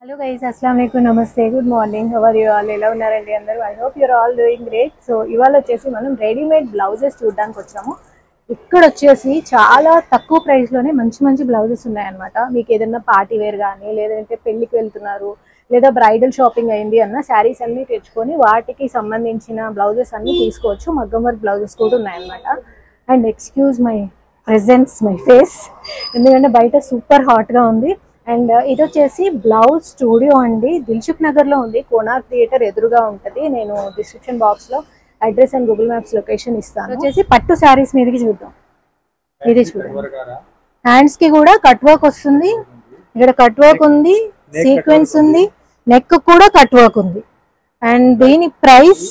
Hello guys, Assalamualaikum, Namaste, good morning. How are you all? ఎలా ఉన్నారండి అందరూ? I hope you're all doing great. So ఇవాళ వచ్చేసి మనం రెడీమేడ్ బ్లౌజెస్ చూడడానికి వచ్చాము. ఇక్కడ వచ్చేసి చాలా తక్కువ ప్రైస్ లోనే మంచి మంచి బ్లౌజెస్ ఉన్నాయన్నమాట. మీకు ఏదైనా పార్టీ వేర్ కానీ లేదంటే పెళ్లికి వెళ్తున్నారు లేదా బ్రైడల్ షాపింగ్ అయింది అన్న శారీస్ అన్ని తెచ్చుకొని వాటికి సంబంధించిన బ్లౌజెస్ అన్ని తీసుకోవచ్చు. మగ్గం వర్క్ బ్లౌజెస్ కూడా ఉన్నాయన్నమాట. And excuse my presence, my face, ఎందుకంటే బయట సూపర్ హాట్గా ఉంది. అండ్ ఇది వచ్చేసి బ్లౌజ్ స్టూడియో అండి, దిల్సుఖ్ నగర్ లో ఉంది. కోనార్క్ థియేటర్ ఎదురుగా ఉంటుంది. నేను డిస్క్రిప్షన్ బాక్స్ లో address and Google maps location ఇస్తాను. వచ్చేసి పట్టు శారీస్ మీదకి చూద్దాం. ఇది చూడండి, హ్యాండ్స్ కి కూడా కట్ వర్క్ వస్తుంది. ఇక్కడ కట్ వర్క్ ఉంది, సీక్వెన్స్ ఉంది, నెక్ కూడా కట్ వర్క్ ఉంది. అండ్ దీని ప్రైస్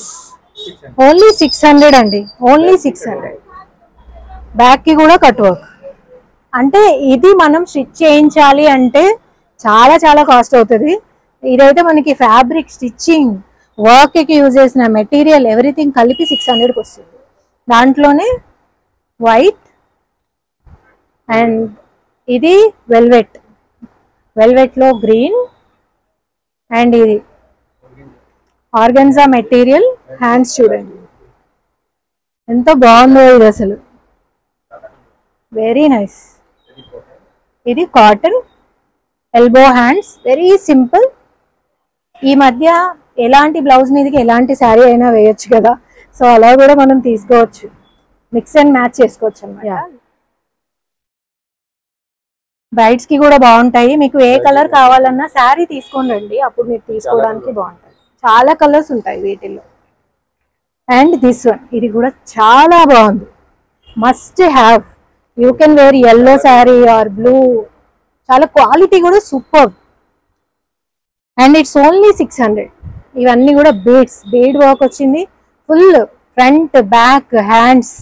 ఓన్లీ 600 అండి, ఓన్లీ 600. బ్యాక్ కి కూడా కట్ వర్క్. అంటే ఇది మనం స్టిచ్ చేయించాలి అంటే చాలా చాలా కాస్ట్ అవుతుంది. ఇదైతే మనకి ఫ్యాబ్రిక్, స్టిచ్చింగ్, వర్క్కి యూజ్ చేసిన మెటీరియల్ ఎవ్రీథింగ్ కలిపి 600కి వస్తుంది. దాంట్లోనే వైట్ అండ్ ఇది వెల్వెట్, వెల్వెట్లో గ్రీన్ అండ్ ఇది ఆర్గన్జా మెటీరియల్. హ్యాండ్స్ చూడండి ఎంత బాగుందో ఇది, అసలు వెరీ నైస్. ఇది cotton elbow hands, very simple. ఈ మధ్య ఎలాంటి బ్లౌజ్ మీదకి ఎలాంటి శారీ అయినా వేయొచ్చు కదా, సో అలా కూడా మనం తీసుకోవచ్చు, మిక్స్ అండ్ మ్యాచ్ చేసుకోవచ్చు అన్నమాట. బ్రైడ్స్ కి కూడా బాగుంటాయి. మీకు ఏ కలర్ కావాలన్నా శారీ తీసుకొని రండి, అప్పుడు మీకు తీసుకోవడానికి బాగుంటుంది. చాలా కలర్స్ ఉంటాయి వీటిల్లో. అండ్ దిస్ వన్, ఇది కూడా చాలా బాగుంది, must have. You can wear yellow sari or blue. చాలా క్వాలిటీ కూడా సూపర్. And it's only 600. ఇవన్నీ కూడా బీడ్స్, బీడ్ వర్క్ వచ్చింది. ఫుల్ ఫ్రంట్, బ్యాక్, హ్యాండ్స్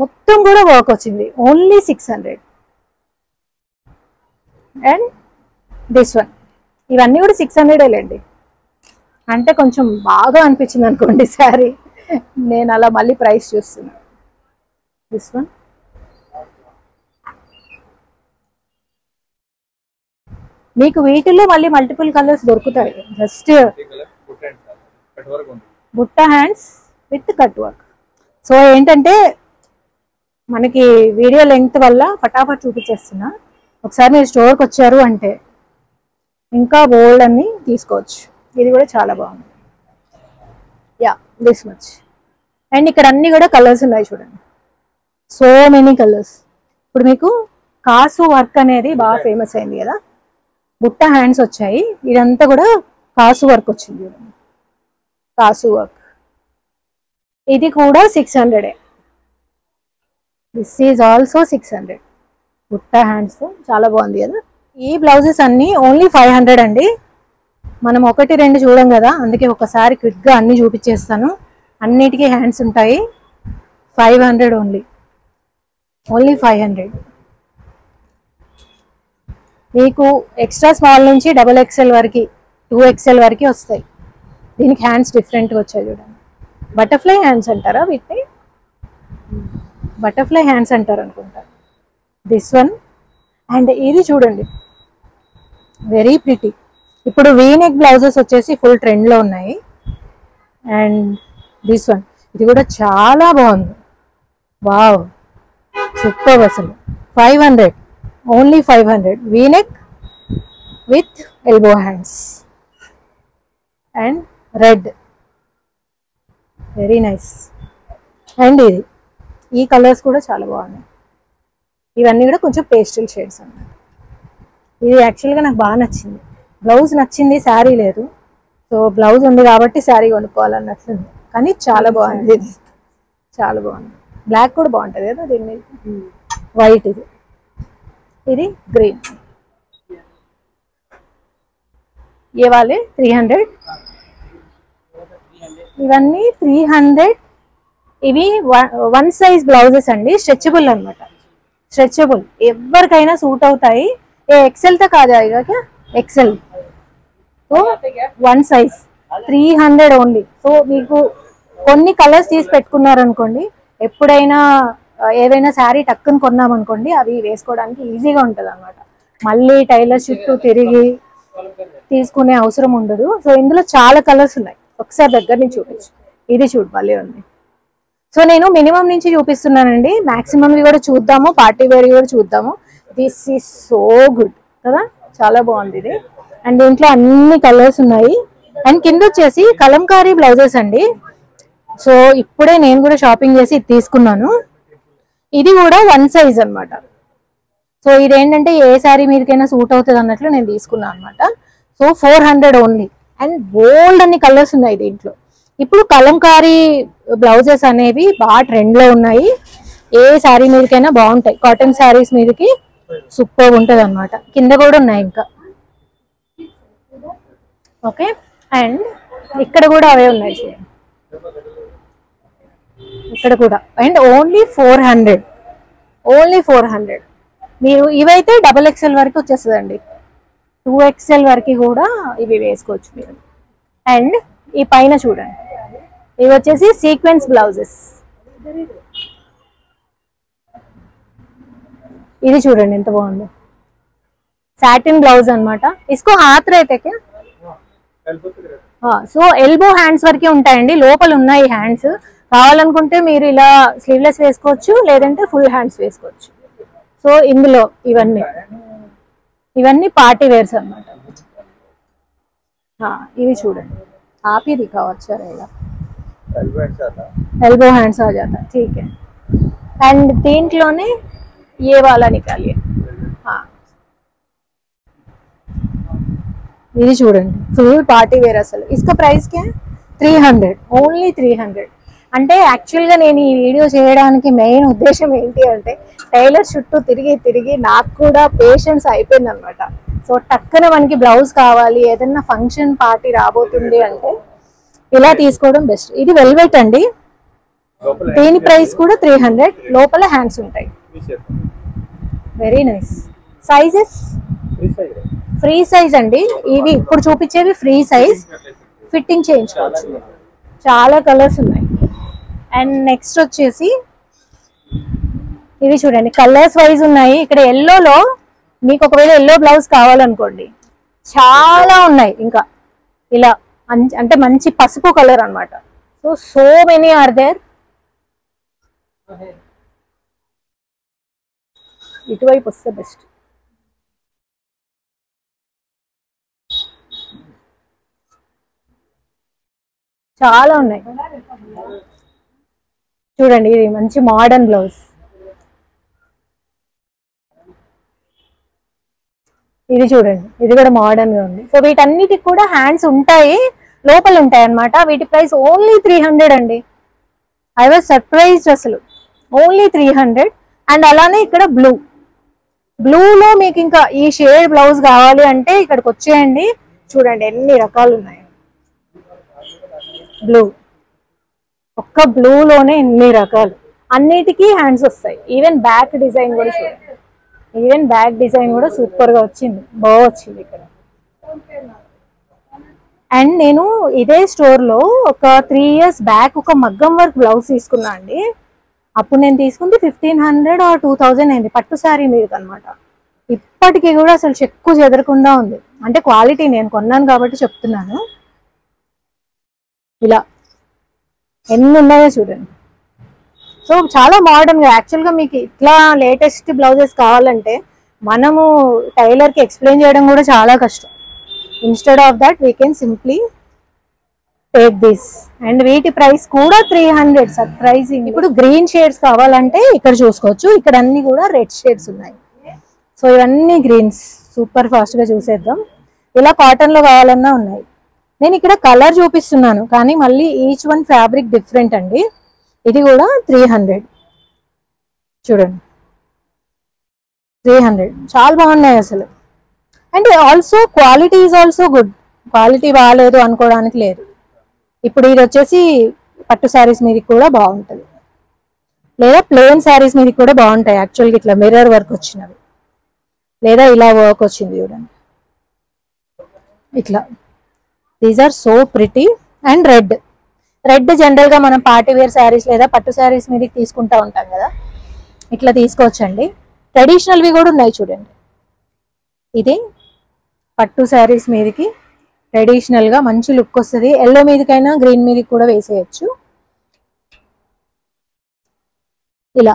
మొత్తం కూడా వర్క్ వచ్చింది. ఓన్లీ 600. అండ్ దిస్ వన్, ఇవన్నీ కూడా 600 లేండి. అంటే కొంచెం బాగా అనిపించింది అనుకోండి శారీ, నేను అలా మళ్ళీ ప్రైస్ చూస్తున్నాను. దిస్ వన్ మీకు వీటిల్లో మళ్ళీ మల్టిపుల్ కలర్స్ దొరుకుతాయి. జస్ట్ బుట్ట hands with cut work. So ఏంటంటే మనకి వీడియో లెంగ్త్ వల్ల ఫటాఫట్ చూపించేస్తున్నా. ఒకసారి మీరు స్టోర్కి వచ్చారు అంటే ఇంకా బోల్డ్ అన్ని తీసుకోవచ్చు. ఇది కూడా చాలా బాగుంది. Yeah, this much. అండ్ ఇక్కడ అన్ని కూడా కలర్స్ ఉన్నాయి చూడండి, సో మెనీ కలర్స్. ఇప్పుడు మీకు కాసు వర్క్ అనేది బాగా ఫేమస్ అయింది కదా, బుట్ట హ్యాండ్స్ వచ్చాయి. ఇదంతా కూడా కాసు వర్క్ వచ్చింది, కాసు వర్క్. ఇది కూడా 600. This is also 600. బుట్ట హ్యాండ్స్ చాలా బాగుంది కదా. ఈ బ్లౌజెస్ అన్ని ఓన్లీ 500 అండి. మనం ఒకటి రెండు చూడం కదా, అందుకే ఒకసారి క్విక్గా అన్ని చూపించేస్తాను. అన్నిటికీ హ్యాండ్స్ ఉంటాయి. 500 ఓన్లీ, ఓన్లీ 500. మీకు ఎక్స్ట్రా స్మాల్ నుంచి XXL వరకు, 2XL వరకు వస్తాయి. దీనికి హ్యాండ్స్ డిఫరెంట్గా వచ్చాయి చూడండి. బటర్ఫ్లై హ్యాండ్స్ అంటారా వీటిని? బటర్ఫ్లై హ్యాండ్స్ అంటారు అనుకుంటా. This one. అండ్ ఇది చూడండి, వెరీ ప్రిటీ. ఇప్పుడు వీనెక్ బ్లౌజెస్ వచ్చేసి ఫుల్ ట్రెండ్లో ఉన్నాయి. అండ్ దిస్ వన్, ఇది కూడా చాలా బాగుంది. వావ్, సూపర్ అసలు. 500, only 500. V-neck with elbow hands and red, very nice. And ఇది, ఈ కలర్స్ కూడా చాలా బాగున్నాయి. ఇవన్నీ కూడా కొంచెం పేస్టల్ షేడ్స్ అన్నమాట. ఇది యాక్చువల్గా నాకు బాగా నచ్చింది. బ్లౌజ్ నచ్చింది, శారీ లేదు. సో బ్లౌజ్ ఉంది కాబట్టి శారీ కొనుక్కోవాలన్నట్లుంది, కానీ చాలా బాగుంది. ఇది చాలా బాగుంది. బ్లాక్ కూడా బాగుంటుంది కదా దీని మీద. వైట్, ఇది గ్రీన్. ये वाले 300. ఇవన్నీ 300. ఇవి 1 సైజ్ బ్లౌజెస్ అండి, స్ట్రెచబుల్ అనమాట. స్ట్రెచబుల్, ఎవరికైనా సూట్ అవుతాయి. ఏ XL तक आ जाएगा क्या? XL. तो 1 సైజ్ 300 ఓన్లీ. సో మీకు కొన్ని కలర్స్ తీసి పెట్టుకున్నారనుకోండి, ఎప్పుడైనా ఏదైనా శారీ టక్కుని కొన్నామనుకోండి, అవి వేసుకోవడానికి ఈజీగా ఉంటుంది అనమాట. మళ్ళీ టైలర్ చుట్టూ తిరిగి తీసుకునే అవసరం ఉండదు. సో ఇందులో చాలా కలర్స్ ఉన్నాయి, ఒకసారి దగ్గర నుంచి చూపించు. ఇది చూడు భలే ఉంది. సో నేను మినిమం నుంచి చూపిస్తున్నానండి, మాక్సిమం కూడా చూద్దాము, పార్టీ వేర్ కూడా చూద్దాము. దిస్ ఈస్ సో గుడ్ కదా, చాలా బాగుంది ఇది. అండ్ దీంట్లో అన్ని కలర్స్ ఉన్నాయి. అండ్ కింద వచ్చేసి కలంకారీ బ్లౌజెస్ అండి. సో ఇప్పుడే నేను కూడా షాపింగ్ చేసి ఇది తీసుకున్నాను. ఇది కూడా 1 సైజ్ అనమాట. సో ఇదేంటంటే ఏ శారీ మీదకైనా సూట్ అవుతుంది అన్నట్లు నేను తీసుకున్నాను అనమాట. So 400 only. అండ్ బోల్డ్ అన్ని కలర్స్ ఉన్నాయి దీంట్లో. ఇప్పుడు కలంకారీ బ్లౌజెస్ అనేవి బాగా ట్రెండ్ లో ఉన్నాయి, ఏ శారీ మీదకైనా బాగుంటాయి. కాటన్ శారీస్ మీదకి సూపర్ ఉంటుంది అనమాట. కింద కూడా ఉన్నాయి ఇంకా. ఓకే, అండ్ ఇక్కడ కూడా అవే ఉన్నాయి చూడండి, ఇక్కడ కూడా. And only 400, only 400. మీరు ఇవైతే XXL వరకు వచ్చేస్తుందండి, 2XL వరకు కూడా ఇవి వేసుకోవచ్చు మీరు. అండ్ ఈ పైన చూడండి, ఇవి వచ్చేసి సీక్వెన్స్ బ్లౌజెస్. ఇది చూడండి ఎంత బాగుంది, సాటిన్ బ్లౌజ్ అనమాట. ఇసుకో హాత్ రైతే క్యా. సో ఎల్బో హ్యాండ్స్ వరకే ఉంటాయండి, లోపల ఉన్నాయి హ్యాండ్స్. కావాలనుకుంటే మీరు ఇలా స్లీవ్లెస్ వేసుకోవచ్చు, లేదంటే ఫుల్ హ్యాండ్స్ వేసుకోవచ్చు. సో ఇందులో ఇవన్నీ పార్టీ వేర్స్ అనమాట. ఇవి చూడండి, आप ही दिखाओ अच्छा रहेगा. एल्बो हैंड्स आ जाता, ठीक है. एंड దీంట్లోనే ये वाला निकालिए. ఇది చూడండి, ఫుల్ పార్టీ వేర్ అసలు. इसका ప్రైస్ क्या है? 300, ఓన్లీ 300. అంటే యాక్చువల్గా నేను ఈ వీడియో చేయడానికి మెయిన్ ఉద్దేశం ఏంటి అంటే, టైలర్ చుట్టూ తిరిగి తిరిగి నాకు కూడా పేషెన్స్ అయిపోయింది అనమాట. సో టక్కున మనకి బ్లౌజ్ కావాలి, ఏదన్నా ఫంక్షన్ పార్టీ రాబోతుంది అంటే ఇలా తీసుకోవడం బెస్ట్. ఇది వెల్వెట్ అండి, దీని ప్రైస్ కూడా 300. లోపల హ్యాండ్స్ ఉంటాయి. Very nice. Sizes free size అండి, ఇవి ఇప్పుడు చూపించేవి ఫ్రీ సైజ్. ఫిట్టింగ్ చేయించుకోవచ్చు. చాలా కలర్స్ ఉన్నాయి. అండ్ నెక్స్ట్ వచ్చేసి ఇవి చూడండి, కలర్స్ వైజ్ ఉన్నాయి. ఇక్కడ ఎల్లోలో మీకు ఒకవేళ ఎల్లో బ్లౌజ్ కావాలనుకోండి, చాలా ఉన్నాయి. ఇంకా ఇలా అంటే మంచి పసుపు కలర్ అనమాట. So many are there. ఇటువైపు వస్తే బెస్ట్. చాలా ఉన్నాయి చూడండి. ఇది మంచి మోడర్న్ బ్లౌజ్. ఇది చూడండి, ఇది కూడా మోడర్న్ గా ఉంది. సో వీటన్నిటికి కూడా హ్యాండ్స్ ఉంటాయి, లోపల ఉంటాయి అన్నమాట. వీటి ప్రైస్ ఓన్లీ 300 అండి. ఐ వాజ్ సర్ప్రైజ్డ్ అసలు, ఓన్లీ 300. అండ్ అలానే ఇక్కడ బ్లూలో మీకు ఇంకా ఈ షేడ్ బ్లౌజ్ కావాలి అంటే ఇక్కడికి వచ్చేయండి. చూడండి ఎన్ని రకాలు ఉన్నాయి. బ్లూ, ఒక్క బ్లూలోనే ఎన్ని రకాలు, అన్నిటికీ హ్యాండ్స్ వస్తాయి. ఈవెన్ బ్యాక్ డిజైన్ కూడా చూడండి, ఈవెన్ బ్యాక్ డిజైన్ కూడా సూపర్ గా వచ్చింది, బాగా వచ్చింది ఇక్కడ. అండ్ నేను ఇదే స్టోర్ లో ఒక 3 years బ్యాక్ ఒక మగ్గం వర్క్ బ్లౌజ్ తీసుకున్నా అండి. అప్పుడు నేను తీసుకుంది 1500 or 2000 అయింది, పట్టు శారీ మీద అనమాట. ఇప్పటికీ కూడా అసలు చెక్కు చెదరకుండా ఉంది. అంటే క్వాలిటీ నేను కొన్నాను కాబట్టి చెప్తున్నాను. ఇలా ఎన్ని ఉన్నాయో చూడండి. సో చాలా మోడర్న్ గా. యాక్చువల్గా మీకు ఇట్లా లేటెస్ట్ బ్లౌజెస్ కావాలంటే మనము టైలర్కి ఎక్స్ప్లెయిన్ చేయడం కూడా చాలా కష్టం. Instead of that we can simply take this. And వీటి ప్రైస్ కూడా 300, సర్ప్రైజింగ్. ఇప్పుడు గ్రీన్ షేడ్స్ కావాలంటే ఇక్కడ చూసుకోవచ్చు. ఇక్కడ అన్ని కూడా రెడ్ షేడ్స్ ఉన్నాయి. సో ఇవన్నీ గ్రీన్స్. సూపర్ ఫాస్ట్ గా చూసేద్దాం. ఇలా కాటన్ లో కావాలన్నా ఉన్నాయి. నేను ఇక్కడ కలర్ చూపిస్తున్నాను కానీ మళ్ళీ ఈచ్ వన్ ఫ్యాబ్రిక్ డిఫరెంట్ అండి. ఇది కూడా 300 చూడండి, 300. చాలా బాగున్నాయి అసలు. And also quality is also good. Quality బాగాలేదు అనుకోవడానికి లేదు. ఇప్పుడు ఇది వచ్చేసి పట్టు శారీస్ మీదకి కూడా బాగుంటుంది, లేదా ప్లెయిన్ శారీస్ మీదకి కూడా బాగుంటాయి. యాక్చువల్గా ఇట్లా మిర్రర్ వర్క్ వచ్చినవి, లేదా ఇలా వర్క్ వచ్చింది చూడండి ఇట్లా. These are so pretty. And red general గా మనం పార్టీ వేర్ శారీస్ లేదా పట్టు శారీస్ మీదకి తీసుకుంటా ఉంటాం కదా, ఇట్లా తీసుకోవచ్చండి. ట్రెడిషనల్వి కూడా ఉన్నాయి చూడండి. ఇది పట్టు శారీస్ మీదకి ట్రెడిషనల్ గా మంచి లుక్ వస్తుంది. ఎల్లో మీదకైనా గ్రీన్ మీదకి కూడా వేసేయచ్చు. ఇలా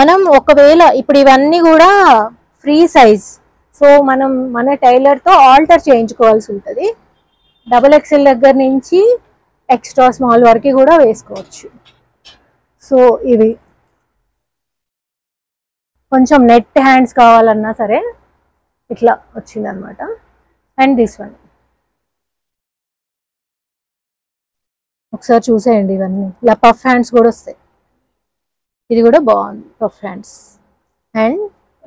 మనం ఒకవేళ ఇప్పుడు ఇవన్నీ కూడా ఫ్రీ సైజ్, సో మనం మన టైలర్ తో ఆల్టర్ చేయించుకోవాల్సి ఉంటుంది. XXL దగ్గర నుంచి ఎక్స్ట్రా స్మాల్ వరకు కూడా వేసుకోవచ్చు. సో ఇవి కొంచెం నెట్ హ్యాండ్స్ కావాలన్నా సరే ఇట్లా వచ్చిందనమాట. అండ్ దిస్ వన్ ఒకసారి చూసేయండి. ఇవన్నీ ఇలా పఫ్ హ్యాండ్స్ కూడా వస్తాయి. ఇది కూడా బాగుంది పఫ్ హ్యాండ్స్. అండ్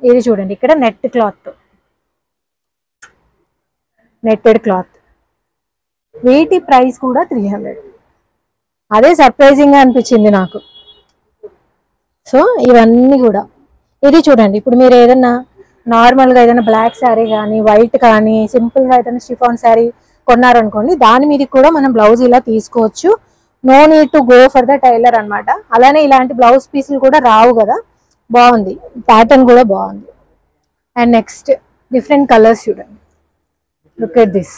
ఇది చూడండి, ఇక్కడ నెట్ క్లాత్, నెట్టెడ్ క్లాత్. వీటి ప్రైస్ కూడా 300. అదే సర్ప్రైజింగ్ గా అనిపించింది నాకు. సో ఇవన్నీ కూడా ఇది చూడండి, ఇప్పుడు మీరు ఏదైనా నార్మల్గా ఏదైనా బ్లాక్ శారీ కానీ వైట్ కానీ సింపుల్గా ఏదైనా షిఫాన్ శారీ కొన్నారనుకోండి, దాని మీదకి కూడా మనం బ్లౌజ్ ఇలా తీసుకోవచ్చు. No need to go for the tailor అనమాట. అలానే ఇలాంటి బ్లౌజ్ పీసులు కూడా రావు కదా, బాగుంది. ప్యాటర్న్ కూడా బాగుంది. అండ్ నెక్స్ట్ డిఫరెంట్ కలర్స్ చూడండి. Look at this.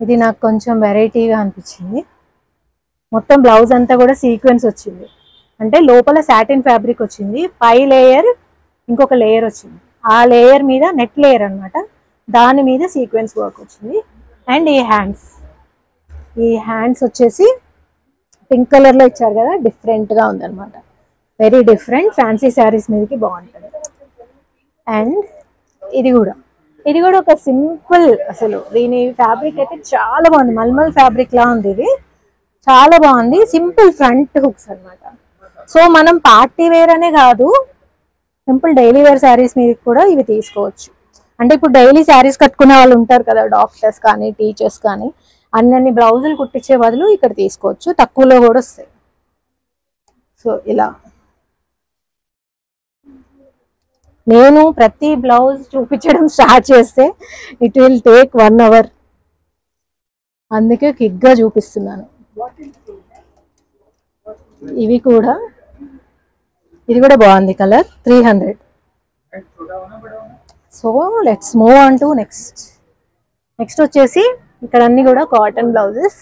ఇది నాకు కొంచెం వెరైటీగా అనిపించింది. మొత్తం బ్లౌజ్ అంతా కూడా సీక్వెన్స్ వచ్చింది, అంటే లోపల సాటిన్ ఫ్యాబ్రిక్ వచ్చింది, పై లేయర్ ఇంకొక లేయర్ వచ్చింది, ఆ లేయర్ మీద నెట్ లేయర్ అనమాట, దాని మీద సీక్వెన్స్ వర్క్ వచ్చింది. అండ్ ఈ హ్యాండ్స్ వచ్చేసి పింక్ కలర్ లో ఇచ్చారు కదా, డిఫరెంట్ గా ఉందన్నమాట. వెరీ డిఫరెంట్, ఫ్యాన్సీ శారీస్ మీదకి బాగుంటుంది. అండ్ ఇది కూడా ఒక సింపుల్, అసలు దీని ఫ్యాబ్రిక్ అయితే చాలా బాగుంది. మల్మల్ ఫ్యాబ్రిక్ లా ఉంది. ఇది చాలా బాగుంది. సింపుల్ ఫ్రంట్ హుక్స్ అనమాట. సో మనం పార్టీ వేర్ అనే కాదు, సింపుల్ డైలీ వేర్ శారీస్ మీద కూడా ఇవి తీసుకోవచ్చు. అంటే ఇప్పుడు డైలీ శారీస్ కట్టుకునే వాళ్ళు ఉంటారు కదా, డాక్టర్స్ కానీ టీచర్స్ కానీ, అన్ని బ్లౌజులు కుట్టించే బదులు ఇక్కడ తీసుకోవచ్చు, తక్కువలో కూడా వస్తాయి. సో ఇలా నేను ప్రతి బ్లౌజ్ చూపించడం స్టార్ట్ చేస్తే ఇట్ విల్ టేక్ 1 hour. అందుకే క్విక్గా చూపిస్తున్నాను. ఇది కూడా బాగుంది colour. 300. So let's move on to next వచ్చేసి ఇక్కడ అన్ని కూడా కాటన్ బ్లౌజెస్.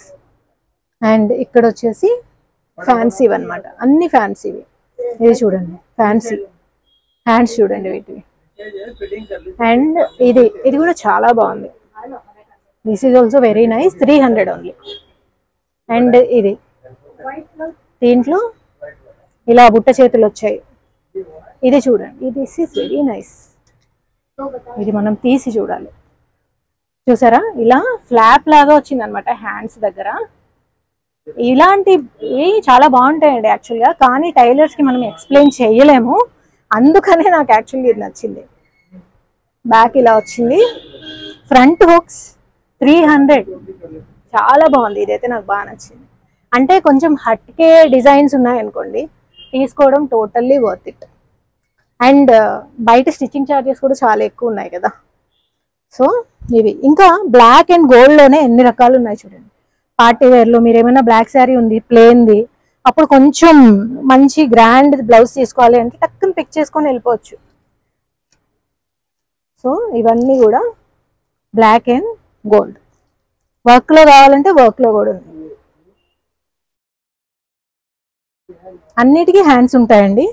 అండ్ ఇక్కడ వచ్చేసి ఫ్యాన్సీవి అనమాట, అన్ని ఫ్యాన్సీవి. ఇది చూడండి, ఫ్యాన్సీ హ్యాండ్స్ చూడండి వీటివి. అండ్ ఇది కూడా చాలా బాగుంది. This is also very nice. 300 only. And ఇది దీంట్లో ఇలా బుట్ట చేతులు వచ్చాయి. ఇది చూడండి, దిస్ ఈజ్ వెరీ నైస్. ఇది మనం తీసి చూడాలి. చూసారా, ఇలా ఫ్లాప్ లాగా వచ్చింది అనమాట హ్యాండ్స్ దగ్గర. ఇలాంటివి చాలా బాగుంటాయండి యాక్చువల్గా, కానీ టైలర్స్కి మనం ఎక్స్ప్లెయిన్ చేయలేము. అందుకనే నాకు యాక్చువల్లీ ఇది నచ్చింది. బ్యాక్ ఇలా వచ్చింది, ఫ్రంట్ హుక్స్ 300. చాలా బాగుంది. ఇదైతే నాకు బాగా నచ్చింది. అంటే కొంచెం హట్కే డిజైన్స్ ఉన్నాయనుకోండి, తీసుకోవడం టోటల్లీ వర్త్ ఇట్. అండ్ బయట స్టిచ్చింగ్ ఛార్జెస్ కూడా చాలా ఎక్కువ ఉన్నాయి కదా. సో ఇవి ఇంకా బ్లాక్ అండ్ గోల్డ్లోనే ఎన్ని రకాలు ఉన్నాయి చూడండి. పార్టీ వేర్లో మీరు ఏమైనా బ్లాక్ శారీ ఉంది ప్లెయిన్ది, అప్పుడు కొంచెం మంచి గ్రాండ్ బ్లౌజ్ తీసుకోవాలి అంటే టక్కుని పిక్ చేసుకొని వెళ్ళిపోవచ్చు. సో ఇవన్నీ కూడా బ్లాక్ అండ్ గోల్డ్. వర్క్లో కావాలంటే వర్క్లో కూడా ఉంది. అన్నిటికీ హ్యాండ్స్ ఉంటాయండి.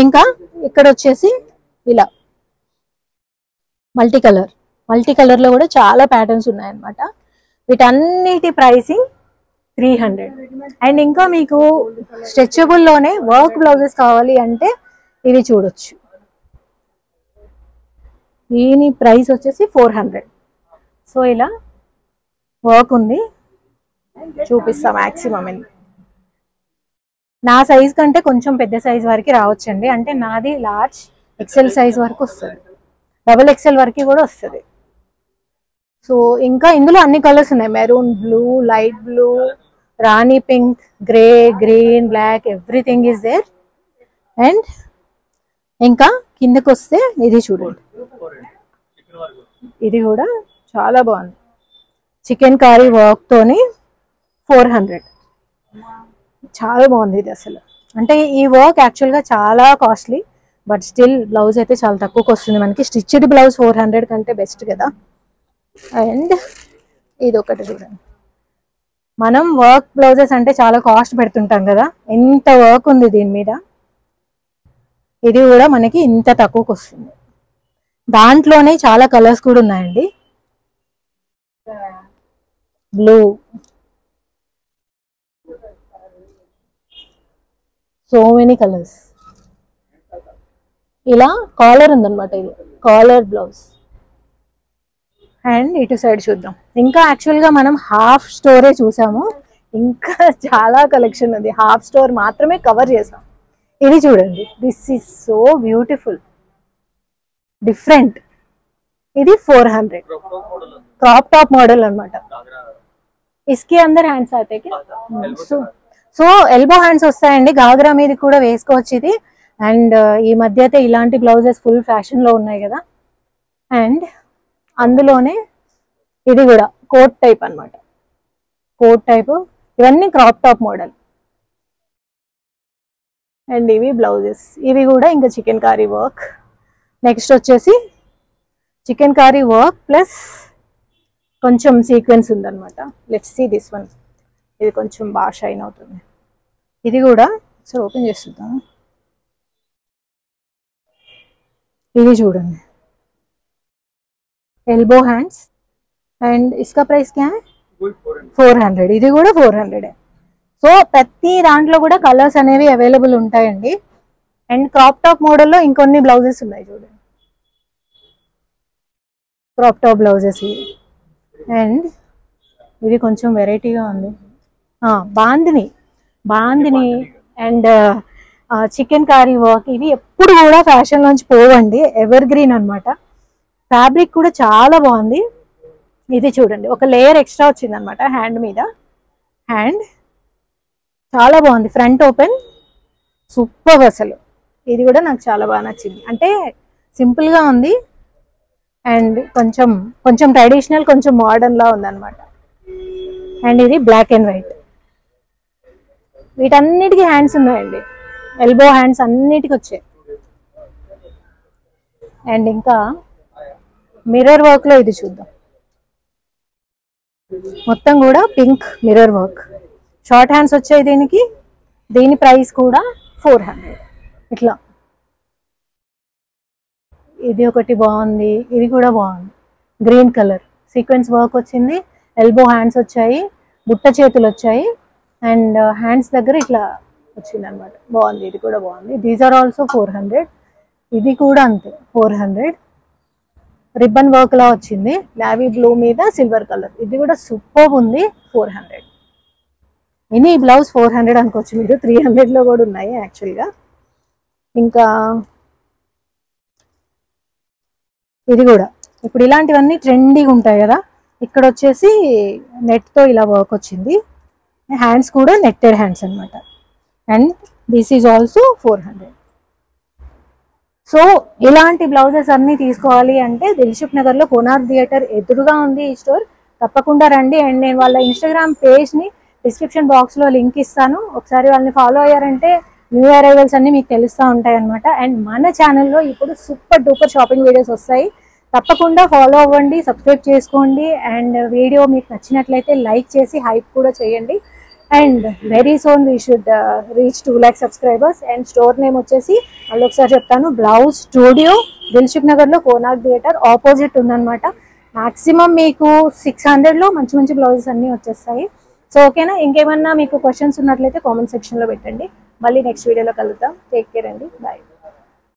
ఇంకా ఇక్కడ వచ్చేసి ఇలా మల్టీ కలర్లో కూడా చాలా ప్యాటర్న్స్ ఉన్నాయన్నమాట. వీటన్నిటి ప్రైసింగ్ 300. అండ్ ఇంకా మీకు స్ట్రెచబుల్లోనే వర్క్ బ్లౌజెస్ కావాలి అంటే ఇవి చూడొచ్చు. దీని ప్రైస్ వచ్చేసి 400. సో ఇలా వర్క్ ఉంది, చూపిస్తా మ్యాక్సిమం. నా సైజ్ కంటే కొంచెం పెద్ద సైజ్ వరకు రావచ్చండి. అంటే నాది లార్జ్ XL సైజ్ వరకు వస్తుంది, XXL వరకు కూడా వస్తుంది. సో ఇంకా ఇందులో అన్ని కలర్స్ ఉన్నాయి. Maroon, blue, light blue, rani pink, grey, green, black, everything is there. And ఇంకా కిందకు వస్తే ఇది చూడండి, ఇది కూడా చాలా బాగుంది. చికెన్ కర్రీ వర్క్ తోని 400. చాలా బాగుంది ఇది అసలు. అంటే ఈ వర్క్ యాక్చువల్గా చాలా కాస్ట్లీ, బట్ స్టిల్ బ్లౌజ్ అయితే చాలా తక్కువకి వస్తుంది మనకి. స్టిచ్డ్ బ్లౌజ్ 400 కంటే బెస్ట్ కదా. అండ్ ఇది ఒకటి చూడండి. మనం వర్క్ బ్లౌజెస్ అంటే చాలా కాస్ట్ పెడుతుంటాం కదా, ఎంత వర్క్ ఉంది దీని మీద. ఇది కూడా మనకి ఇంత తక్కువకి వస్తుంది. దాంట్లోనే చాలా కలర్స్ కూడా ఉన్నాయండి. Blue, so many colours. ఇలా కాలర్ ఉందన్నమాట, ఇది కాలర్ బ్లౌజ్. అండ్ ఇటు సైడ్ చూద్దాం. ఇంకా యాక్చువల్గా మనం హాఫ్ స్టోరే చూసాము, ఇంకా చాలా కలెక్షన్ ఉంది. హాఫ్ స్టోర్ మాత్రమే కవర్ చేసాం. ఇది చూడండి, this is so beautiful, different. ఇది 400 क्रॉप टॉप मॉडल अनమాట. इसके अंदर హ్యాండ్స్ आते क्या? సో ఎల్బో హ్యాండ్స్ వస్తాయండి. గాగ్రా మీద కూడా వేసుకోవచ్చు ఇది. అండ్ ఈ మధ్య అయితే ఇలాంటి బ్లౌజెస్ ఫుల్ ఫ్యాషన్ లో ఉన్నాయి కదా. అండ్ అందులోనే ఇది కూడా కోట్ టైప్ అన్నమాట, కోట్ టైప్. ఇవన్నీ క్రాప్ టాప్ మోడల్. అండ్ ఇవి బ్లౌజెస్, ఇవి కూడా ఇంకా చికెన్ కారీ వర్క్. నెక్స్ట్ వచ్చేసి చికెన్ కారీ వర్క్ ప్లస్ కొంచెం సీక్వెన్స్ ఉందన్నమాట. Let's see this one. ఇది కొంచెం బాగా షైన్ అవుతుంది. ఇది కూడా సో ఓపెన్ చేస్తుందా. ఇది చూడండి, elbow hands. And Iska price క్యా హై? 400. ఇది కూడా 400. సో ప్రతి దాంట్లో కూడా కలర్స్ అనేవి అవైలబుల్ ఉంటాయండి. అండ్ క్రాప్ టాప్ మోడల్లో ఇంకొన్ని బ్లౌజెస్ ఉన్నాయి చూడండి, క్రాప్ టాప్ బ్లౌజెస్ ఇవి. అండ్ ఇది కొంచెం వెరైటీగా ఉంది, bandhani and chikankari work. ఇవి ఎప్పుడు కూడా ఫ్యాషన్ లోంచి పోవండి, ఎవర్ గ్రీన్ అనమాట. ఫ్యాబ్రిక్ కూడా చాలా బాగుంది. ఇది చూడండి, ఒక లేయర్ ఎక్స్ట్రా వచ్చింది అనమాట హ్యాండ్ మీద. హ్యాండ్ చాలా బాగుంది, ఫ్రంట్ ఓపెన్, సూపర్ అసలు. ఇది కూడా నాకు చాలా బాగా నచ్చింది. అంటే సింపుల్గా ఉంది అండ్ కొంచెం ట్రెడిషనల్, కొంచెం మోడర్న్ లా ఉందన్నమాట. అండ్ ఇది బ్లాక్ అండ్ వైట్. వీటన్నిటికీ హ్యాండ్స్ ఉన్నాయండి, ఎల్బో హ్యాండ్స్ అన్నిటికి వచ్చాయి. అండ్ ఇంకా మిర్రర్ వర్క్ లో ఇది చూద్దాం. మొత్తం కూడా pink mirror work, short hands వచ్చాయి దీనికి. దీని ప్రైస్ కూడా 400. ఇట్లా ఇది ఒకటి బాగుంది, ఇది కూడా బాగుంది. గ్రీన్ కలర్ సీక్వెన్స్ వర్క్ వచ్చింది, ఎల్బో హ్యాండ్స్ వచ్చాయి, బుట్ట చేతులు వచ్చాయి. అండ్ హ్యాండ్స్ దగ్గర ఇట్లా వచ్చింది అనమాట, బాగుంది. ఇది కూడా బాగుంది. These are also 400. ఇది కూడా అంతే 400. రిబ్బన్ వర్క్ లా వచ్చింది, నావీ బ్లూ మీద సిల్వర్ కలర్. ఇది కూడా సూపర్ ఉంది, 400. ఈ బ్లౌజ్ 400 అనుకోవచ్చు మీరు, 300 లో కూడా ఉన్నాయి యాక్చువల్గా. ఇంకా ఇది కూడా ఇప్పుడు ఇలాంటివన్నీ ట్రెండీగా ఉంటాయి కదా. ఇక్కడ వచ్చేసి నెట్తో ఇలా వర్క్ వచ్చింది, హ్యాండ్స్ కూడా నెట్టెడ్ హ్యాండ్స్ అనమాట. And this is also 400. So ఇలాంటి బ్లౌజెస్ అన్నీ తీసుకోవాలి అంటే దిల్సుఖ్ నగర్లో కోనార్క్ థియేటర్ ఎదురుగా ఉంది ఈ స్టోర్. తప్పకుండా రండి. అండ్ నేను వాళ్ళ ఇన్స్టాగ్రామ్ పేజ్ని డిస్క్రిప్షన్ బాక్స్లో లింక్ ఇస్తాను. ఒకసారి వాళ్ళని ఫాలో అయ్యారంటే న్యూ అరైవల్స్ అన్ని మీకు తెలుస్తూ ఉంటాయి అనమాట. అండ్ మన ఛానల్లో ఇప్పుడు సూపర్ డూపర్ షాపింగ్ వీడియోస్ వస్తాయి, తప్పకుండా ఫాలో అవ్వండి, సబ్స్క్రైబ్ చేసుకోండి. అండ్ వీడియో మీకు నచ్చినట్లయితే లైక్ చేసి హైప్ కూడా చేయండి. And very soon we should reach 2 lakh subscribers. And store name వచ్చేసి మళ్ళీ ఒకసారి చెప్తాను, బ్లౌజ్ స్టూడియో, దిల్సుఖ్ నగర్లో కోనార్క్ థియేటర్ ఆపోజిట్ ఉందన్నమాట. మాక్సిమం మీకు 600లో మంచి మంచి బ్లౌజెస్ అన్నీ వచ్చేస్తాయి. సో ఓకేనా, ఇంకేమన్నా మీకు క్వశ్చన్స్ ఉన్నట్లయితే కామెంట్ సెక్షన్లో పెట్టండి. మళ్ళీ నెక్స్ట్ వీడియోలో కలుద్దాం. టేక్ కేర్ అండి, బాయ్.